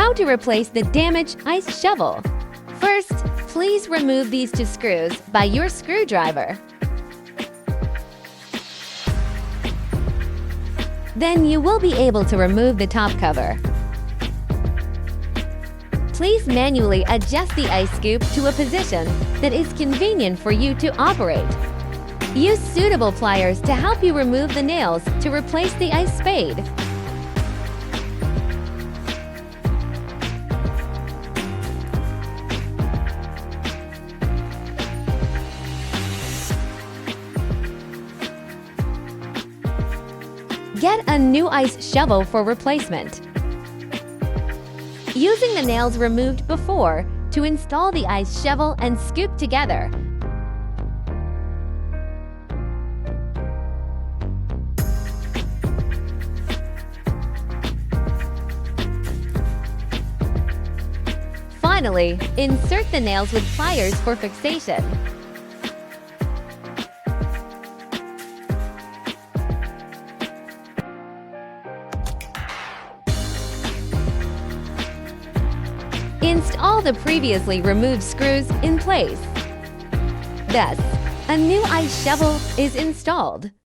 How to replace the damaged ice shovel. First, please remove these two screws by your screwdriver. Then you will be able to remove the top cover. Please manually adjust the ice scoop to a position that is convenient for you to operate. Use suitable pliers to help you remove the nails to replace the ice spade. Get a new ice shovel for replacement. Using the nails removed before to install the ice shovel and scoop together. Finally, insert the nails with pliers for fixation. Install the previously removed screws in place. Thus, a new ice shovel is installed.